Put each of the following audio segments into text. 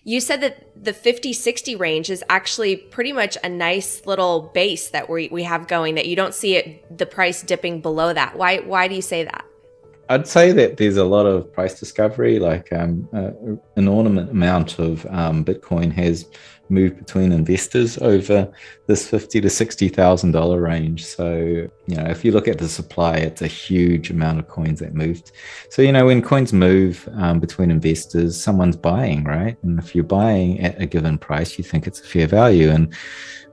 You said that the 50-60 range is actually pretty much a nice little base that we have going, that you don't see the price dipping below that. Why do you say that? I'd say that there's a lot of price discovery, like an enormous amount of Bitcoin has moved between investors over this $50,000 to $60,000 range. So, if you look at the supply, it's a huge amount of coins that moved. So, when coins move between investors, someone's buying, right? And if you're buying at a given price, you think it's a fair value. And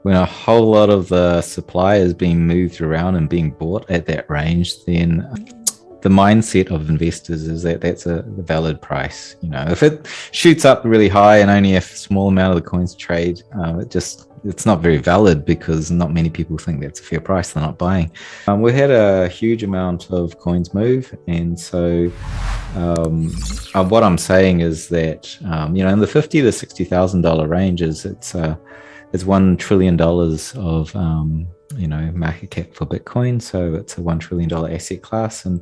when a whole lot of the supply is being moved around and being bought at that range, then the mindset of investors is that that's a valid price. If it shoots up really high and only a small amount of the coins trade, it's not very valid because not many people think that's a fair price. They're not buying. We had a huge amount of coins move, and so what I'm saying is that in the $50,000 to $60,000 ranges, it's $1 trillion of market cap for Bitcoin. So it's a $1 trillion asset class, and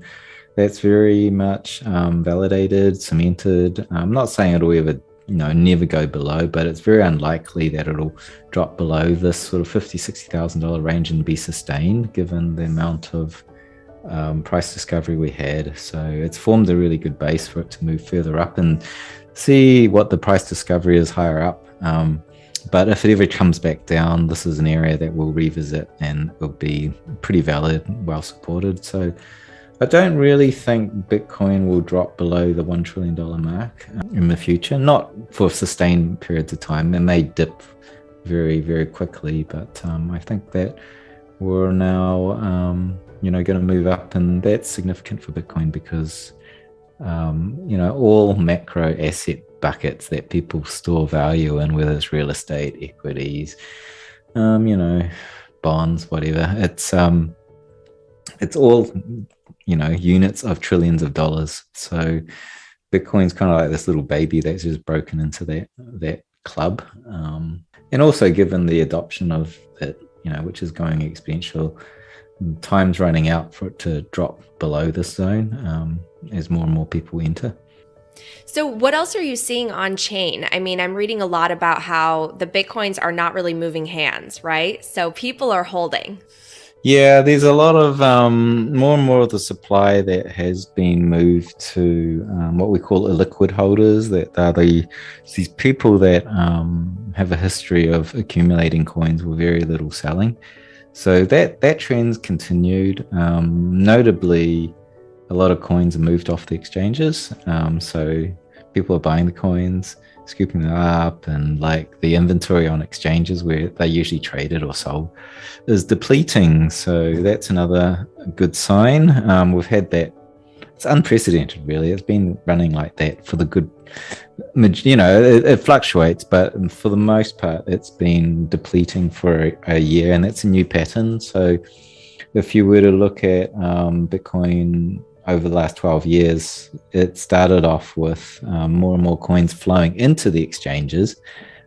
that's very much validated, cemented. I'm not saying it'll ever, never go below, but it's very unlikely that it'll drop below this sort of $50,000, $60,000 range and be sustained, given the amount of price discovery we had. So it's formed a really good base for it to move further up and see what the price discovery is higher up. But if it ever comes back down, this is an area that we'll revisit and will be pretty valid, well supported. So I don't really think Bitcoin will drop below the $1 trillion mark in the future, not for sustained periods of time. It may dip very, very quickly, but I think that we're now, going to move up, and that's significant for Bitcoin because, all macro asset buckets that people store value in, whether it's real estate, equities, bonds, whatever, it's all units of trillions of dollars. So Bitcoin's kind of like this little baby that's just broken into that club, and also given the adoption of it, which is going exponential, time's running out for it to drop below this zone as more and more people enter. So what else are you seeing on chain? I mean, I'm reading a lot about how the Bitcoins are not really moving hands, right? So people are holding. Yeah, there's a lot of more and more of the supply that has been moved to what we call illiquid holders. That are these people that have a history of accumulating coins with very little selling. So that trend's continued. Notably, a lot of coins are moved off the exchanges. So people are buying the coins, scooping them up, and like the inventory on exchanges where they usually traded or sold is depleting. So that's another good sign. We've had that. It's unprecedented, really. It's been running like that for the good, it fluctuates, but for the most part, it's been depleting for a year, and that's a new pattern. So if you were to look at Bitcoin over the last 12 years, it started off with more and more coins flowing into the exchanges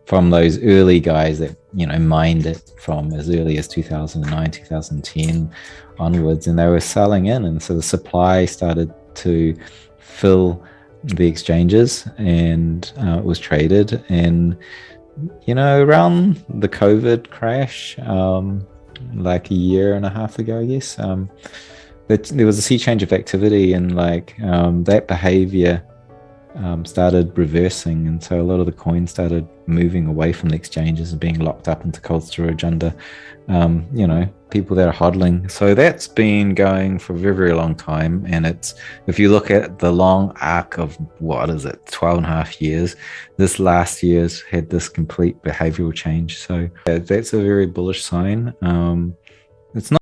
from those early guys that, mined it from as early as 2009, 2010 onwards, and they were selling in. And so the supply started to fill the exchanges, and it was traded. And, around the COVID crash, like a year and a half ago, I guess, there was a sea change of activity, and that behavior started reversing, and so a lot of the coins started moving away from the exchanges and being locked up into cold storage under people that are hodling. So that's been going for a very, very long time, and it's, if you look at the long arc of 12 and a half years, this last year's had this complete behavioral change. So that's a very bullish sign. It's not